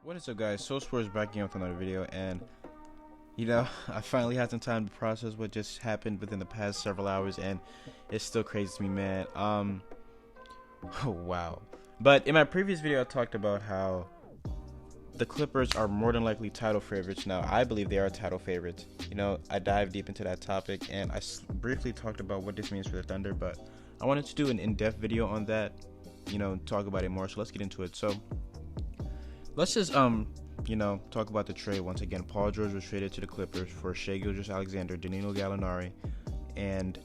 What is up, guys? Sports back again with another video, and I finally had some time to process what just happened within the past several hours, and it's still crazy to me, man. Oh wow. But in my previous video, I talked about how the Clippers are more than likely title favorites. Now, I believe they are title favorites. I dived deep into that topic, and I briefly talked about what this means for the Thunder, but I wanted to do an in-depth video on that, talk about it more. So let's get into it. So let's just talk about the trade once again. Paul George was traded to the Clippers for Shai Gilgeous-Alexander, Danilo Gallinari, and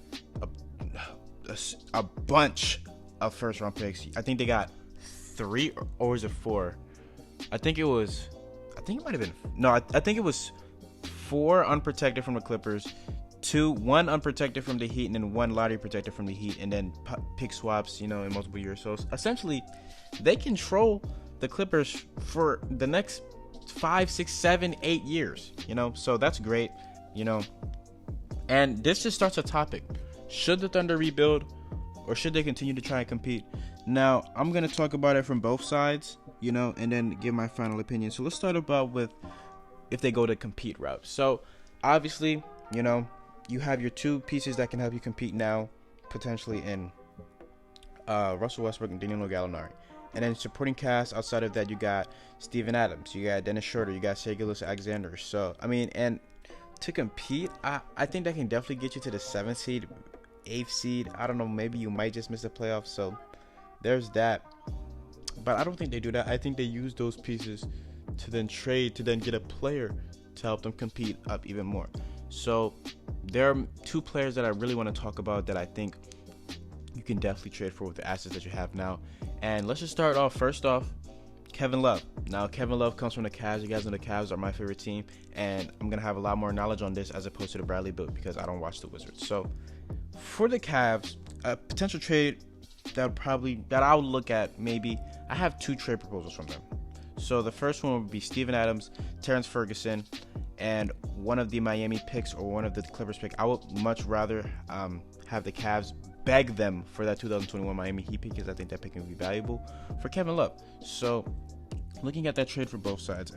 a bunch of first-round picks. I think they got 3, or was it 4? I think it might have been I think it was 4 unprotected from the Clippers, 1 unprotected from the Heat, and then 1 lottery protected from the Heat, and then pick swaps, in multiple years. So essentially, they control the Clippers for the next 5, 6, 7, 8 years, so that's great, and this just starts a topic. Should the Thunder rebuild, or should they continue to try and compete? Now, I'm going to talk about it from both sides, and then give my final opinion. So let's start about with if they go to compete route. So obviously, you have your 2 pieces that can help you compete now, potentially in Russell Westbrook and Danilo Gallinari. And then supporting cast outside of that, you got Steven Adams, you got Dennis Schroeder, you got Shai Gilgeous-Alexander. So, and to compete, I think that can definitely get you to the 7th seed, 8th seed. I don't know, maybe you might just miss the playoffs. So, there's that. But I don't think they do that. I think they use those pieces to then trade, to then get a player to help them compete up even more. So, there are 2 players that I really want to talk about that I think you can definitely trade for with the assets that you have now. And let's just start off. First off, Kevin Love. Now, Kevin Love comes from the Cavs. You guys know the Cavs are my favorite team, and I'm going to have a lot more knowledge on this as opposed to the Bradley Beal because I don't watch the Wizards. So, for the Cavs, a potential trade that I would look at, maybe, I have 2 trade proposals from them. So, the first one would be Steven Adams, Terrence Ferguson, and one of the Miami picks or one of the Clippers picks. I would much rather have the Cavs beg them for that 2021 Miami Heat pick, because I think that pick can be valuable for Kevin Love. So, looking at that trade for both sides,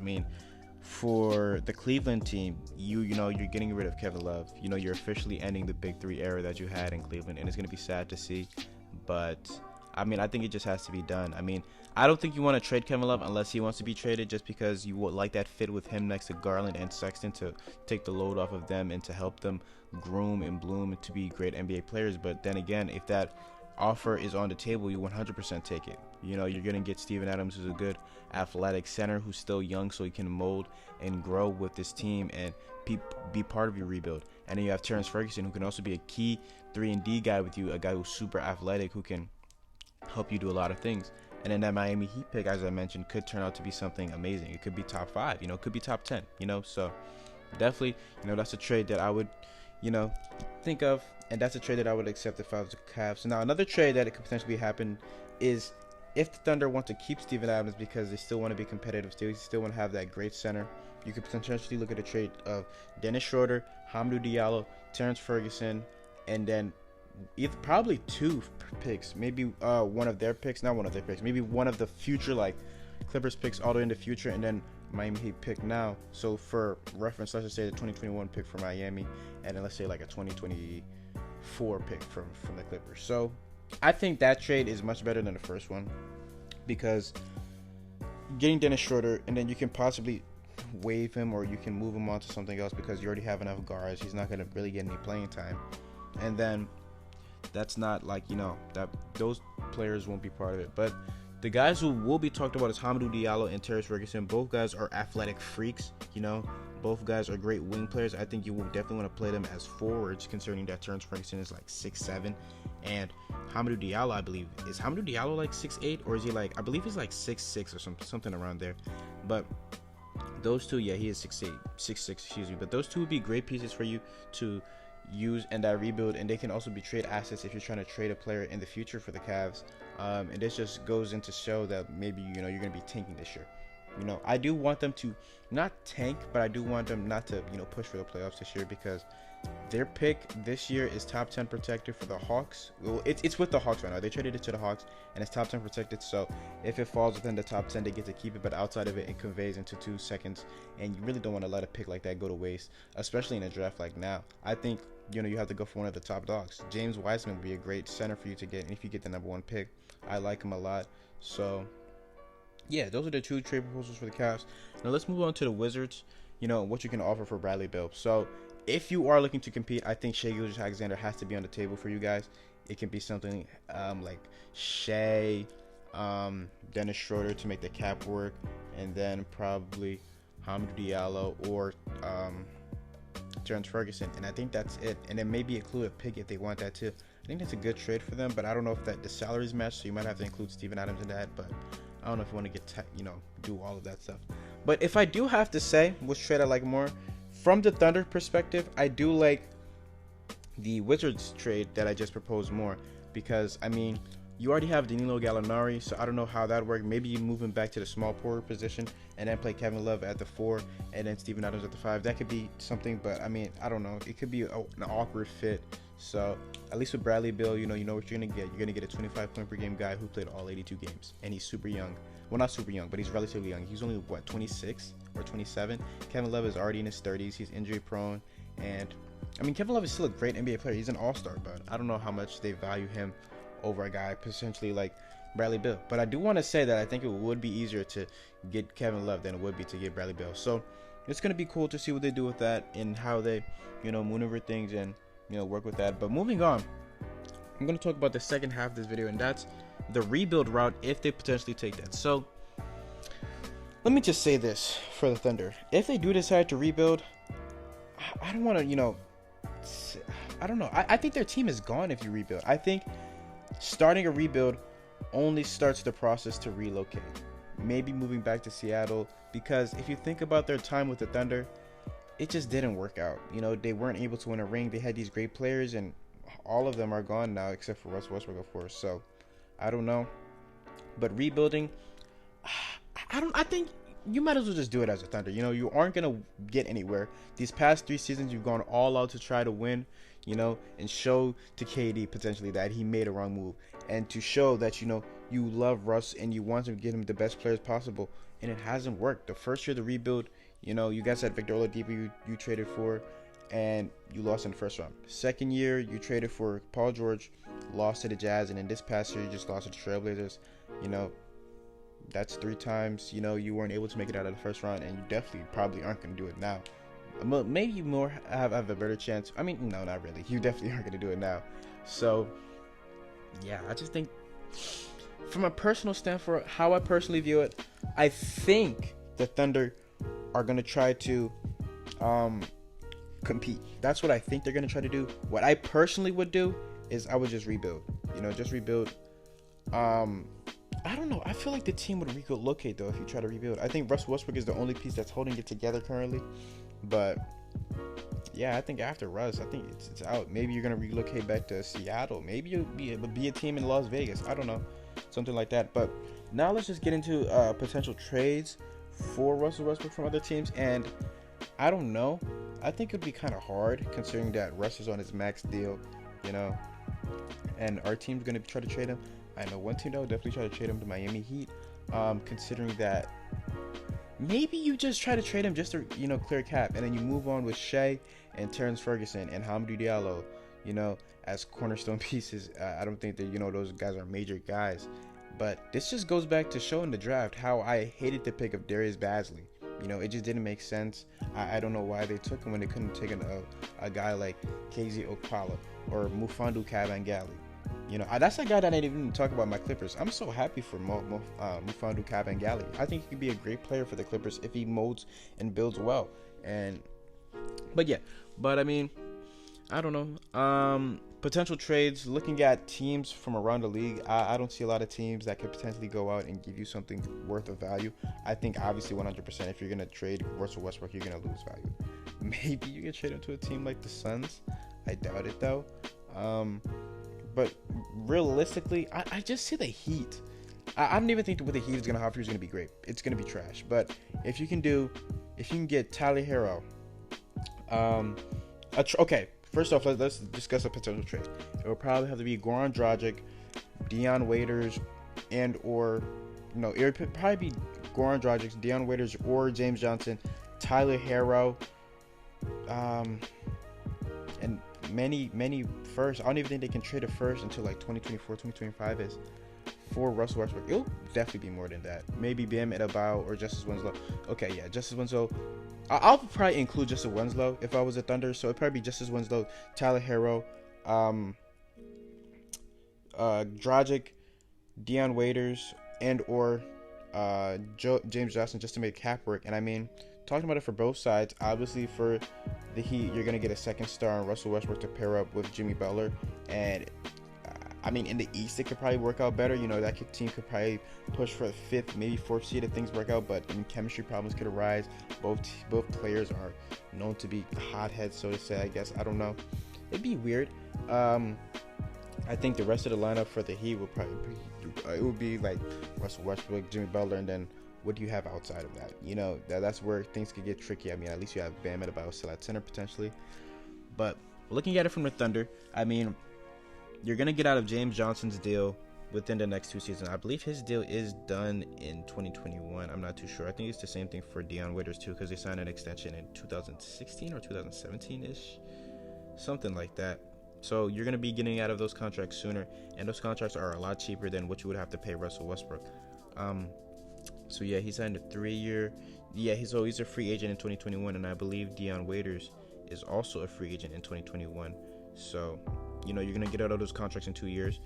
for the Cleveland team, you're getting rid of Kevin Love. You're officially ending the Big 3 era that you had in Cleveland, and it's going to be sad to see, but I think it just has to be done. I don't think you want to trade Kevin Love unless he wants to be traded, just because you would like that fit with him next to Garland and Sexton to take the load off of them and to help them groom and bloom to be great NBA players. But then again, if that offer is on the table, you 100% take it. You're going to get Steven Adams, who's a good athletic center who's still young, so he can mold and grow with this team and be part of your rebuild. And then you have Terrence Ferguson, who can also be a key 3-and-D guy with you, a guy who's super athletic who can help you do a lot of things. And then that Miami Heat pick, as I mentioned, could turn out to be something amazing. It could be top 5, it could be top 10, so definitely, that's a trade that I would, think of, and that's a trade that I would accept if I was the Cavs. So now another trade that it could potentially happen is if the Thunder want to keep Steven Adams because they still want to be competitive, still want to have that great center. You could potentially look at a trade of Dennis Schroeder, Hamidou Diallo, Terrence Ferguson, and then probably 2 picks, maybe one of their picks, not one of their picks, maybe one of the future Clippers picks all the way in the future, and then Miami Heat pick now. So for reference, let's just say the 2021 pick for Miami, and then let's say a 2024 pick from the Clippers. So I think that trade is much better than the first one, because getting Dennis Schroeder, and then you can possibly waive him or you can move him on to something else because you already have enough guards. He's not going to really get any playing time, and then that's not that those players won't be part of it. But the guys who will be talked about is Hamidou Diallo and Terrence Ferguson. Both guys are athletic freaks, both guys are great wing players. I think you will definitely want to play them as forwards, considering that Terrence Ferguson is 6'7", and Hamidou Diallo, I believe, is Hamidou Diallo 6'8", or is he I believe he's 6'6" or something around there. But those 2, yeah, he is 6'6", excuse me. But those 2 would be great pieces for you to use in that rebuild, and they can also be trade assets if you're trying to trade a player in the future for the Cavs. And this just goes into show that maybe you're going to be tanking this year. I do want them to not tank, but I do want them not to, push for the playoffs this year, because their pick this year is top 10 protected for the Hawks. Well, it's with the Hawks right now. They traded it to the Hawks, and it's top 10 protected. So if it falls within the top 10, they get to keep it. But outside of it, it conveys into 2 seconds. And you really don't want to let a pick like that go to waste, especially in a draft like now. I think, you have to go for one of the top dogs. James Wiseman would be a great center for you to get. And if you get the number 1 pick, I like him a lot. So, yeah, those are the 2 trade proposals for the Cavs. Now let's move on to the Wizards. What you can offer for Bradley Beal. So, if you are looking to compete, I think Shai Gilgeous-Alexander has to be on the table for you guys. It can be something like Shai, Dennis Schroeder to make the cap work, and then probably Hamidou Diallo or Terrence Ferguson. And I think that's it. And then maybe include a pick if they want that too. I think that's a good trade for them, but I don't know if the salaries match, so you might have to include Steven Adams in that. But I don't know if you want to get do all of that stuff. But if I do have to say which trade I like more, from the Thunder perspective, I do like the Wizards trade that I just proposed more, because you already have Danilo Gallinari, so I don't know how that works. Maybe you move him back to the small forward position and then play Kevin Love at the 4 and then Steven Adams at the 5. That could be something, but I don't know. It could be an awkward fit. So at least with Bradley Beal, you know what you're gonna get. You're gonna get a 25 point per game guy who played all 82 games, and he's super young. Well, not super young, but he's relatively young. He's only 26 or 27. Kevin Love is already in his 30s. He's injury prone, and Kevin Love is still a great NBA player. He's an all-star, but I don't know how much they value him over a guy potentially like Bradley Beal. But I do want to say that I think it would be easier to get Kevin Love than it would be to get Bradley Beal. So it's gonna be cool to see what they do with that and how they, maneuver things and work with that. But moving on, I'm going to talk about the second half of this video, and that's the rebuild route if they potentially take that. So let me just say this for the Thunder. If they do decide to rebuild, I don't want to, I don't know. I think their team is gone if you rebuild. I think starting a rebuild only starts the process to relocate. Maybe moving back to Seattle, because if you think about their time with the Thunder, it just didn't work out. They weren't able to win a ring. They had these great players, and all of them are gone now except for Russ Westbrook, of course. So I don't know. But rebuilding, I think you might as well just do it as a Thunder. You aren't going to get anywhere. These past 3 seasons, you've gone all out to try to win, and show to KD potentially that he made a wrong move, and to show that, you love Russ and you want to get him the best players possible, and it hasn't worked. The first year of the rebuild, you guys had Victor Oladipo you traded for, and you lost in the first round. Second year, you traded for Paul George, lost to the Jazz, and in this past year, you just lost to the Trailblazers. That's 3 times, you weren't able to make it out of the first round, and you definitely probably aren't going to do it now. Maybe you more have a better chance. No, not really. You definitely aren't going to do it now. So, yeah, I just think from a personal standpoint, how I personally view it, I think the Thunder are going to try to compete. That's what I think they're going to try to do. What I personally would do is I would just rebuild. Just rebuild. I don't know. I feel like the team would relocate, though, if you try to rebuild. I think Russell Westbrook is the only piece that's holding it together currently. But, yeah, I think after Russ, I think it's out. Maybe you're going to relocate back to Seattle. Maybe you'll be a team in Las Vegas. I don't know. Something like that. But now let's just get into potential trades for Russell Westbrook from other teams. And I don't know. I think it would be kind of hard considering that Russ is on his max deal, and our team's going to try to trade him. I know one team that would definitely try to trade him to Miami Heat, considering that maybe you just try to trade him just to, clear cap, and then you move on with Shai and Terrence Ferguson and Hamidou Diallo, as cornerstone pieces. I don't think that, those guys are major guys. But this just goes back to showing the draft how I hated the pick of Darius Bazley. It just didn't make sense. I don't know why they took him when they couldn't take a guy like KZ Okpala or Mufadu Kabengele. That's a guy that I didn't even talk about my Clippers. I'm so happy for Mufadu Kabengele. I think he could be a great player for the Clippers if he molds and builds well. But I don't know. Potential trades, looking at teams from around the league, I don't see a lot of teams that could potentially go out and give you something worth of value. I think obviously 100% if you're going to trade Russell Westbrook, you're going to lose value. Maybe you can trade him to a team like the Suns. I doubt it though. But realistically, I just see the Heat I don't even think what the Heat is gonna offer is gonna be great. It's gonna be trash. But if you can get Tyler Hero, okay. First off, let's discuss a potential trade. It will probably have to be Goran Dragic, Dion Waiters, and or no, it would probably be Goran Dragic, Dion Waiters, or James Johnson, Tyler Hero, and many first. I don't even think they can trade a first until like 2024, 2025 is for Russell Westbrook. It'll definitely be more than that. Maybe Bam Adebayo or Justice Winslow. Okay, yeah, Justice Winslow. I'll probably include Justice Winslow if I was a Thunder. So it'd probably be Justice Winslow, Tyler Hero, Dragic, Dion Waiters, and or James Johnson, just to make cap work. And I mean, talking about it for both sides, obviously for the Heat, you're gonna get a second star on Russell Westbrook to pair up with Jimmy Butler, and I mean, in the East, it could probably work out better. You know, that team could probably push for the 5th, maybe 4th seed if things work out. But I mean, chemistry problems could arise. Both players are known to be hotheads, so to say. I guess I don't know. It'd be weird. I think the rest of the lineup for the Heat would probably it would be like Russell Westbrook, Jimmy Butler, and then what do you have outside of that? You know, that's where things could get tricky. I mean, at least you have Bam Adebayo still at center potentially. But looking at it from the Thunder, I mean, you're going to get out of James Johnson's deal within the next 2 seasons. I believe his deal is done in 2021. I'm not too sure. I think it's the same thing for Dion Waiters too, because they signed an extension in 2016 or 2017-ish. Something like that. So you're going to be getting out of those contracts sooner, and those contracts are a lot cheaper than what you would have to pay Russell Westbrook. So yeah, he signed a 3-year. Yeah, he's a free agent in 2021, and I believe Dion Waiters is also a free agent in 2021. So, you know, you're going to get out of those contracts in 2 years.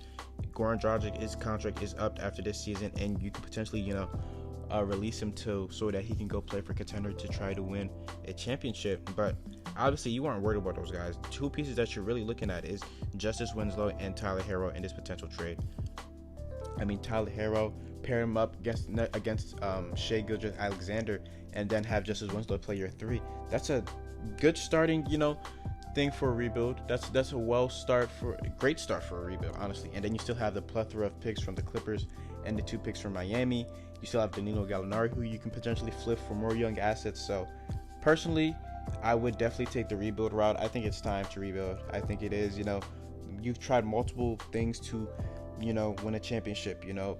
Goran Dragic, his contract is up after this season, and you could potentially, you know, release him so that he can go play for contender to try to win a championship. But obviously, you aren't worried about those guys. The 2 pieces that you're really looking at is Justice Winslow and Tyler Hero in this potential trade. I mean, Tyler Hero, pair him up against Shai Gilgeous-Alexander, and then have Justice Winslow play your 3. That's a good starting, you know, thing for a rebuild. That's a great start for a rebuild, honestly. And then you still have the plethora of picks from the Clippers and the 2 picks from Miami. You still have Danilo Gallinari, who you can potentially flip for more young assets. So personally, I would definitely take the rebuild route. I think it's time to rebuild. I think it is. You know, you've tried multiple things to, you know, win a championship. You know,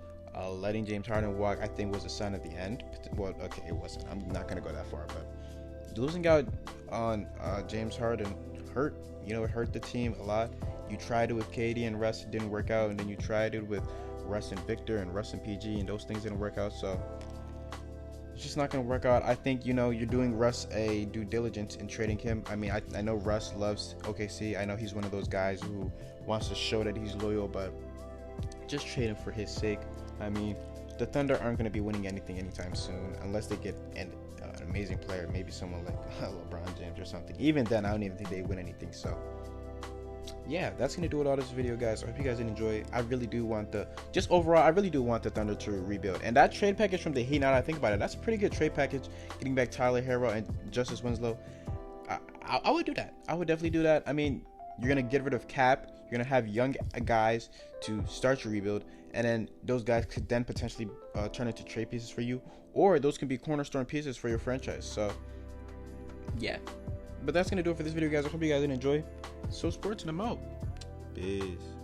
letting James Harden walk, I think, was a sign at the end. Well, okay, it wasn't. I'm not gonna go that far, but losing out on James Harden hurt. You know, it hurt the team a lot. You tried it with KD and Russ, it didn't work out, and then you tried it with Russ and Victor and Russ and PG, and those things didn't work out. So it's just not going to work out. I think, you know, you're doing Russ a due diligence in trading him. I mean, I know Russ loves OKC. I know he's one of those guys who wants to show that he's loyal, but just trade him for his sake. I mean, the Thunder aren't going to be winning anything anytime soon unless they get an amazing player, maybe someone like LeBron James or something. Even then, I don't even think they win anything. So yeah, that's gonna do it all this video, guys. I hope you guys did enjoy. I really do want the Thunder to rebuild. And that trade package from the Heat, now that I think about it, that's a pretty good trade package. Getting back Tyler Hero and Justice Winslow, I would do that. I would definitely do that. I mean, you're gonna get rid of cap. You're gonna have young guys to start your rebuild, and then those guys could then potentially turn into trade pieces for you, or those can be cornerstone pieces for your franchise. So yeah, but that's gonna do it for this video, guys. I hope you guys did enjoy. So sports, and I'm out. Peace.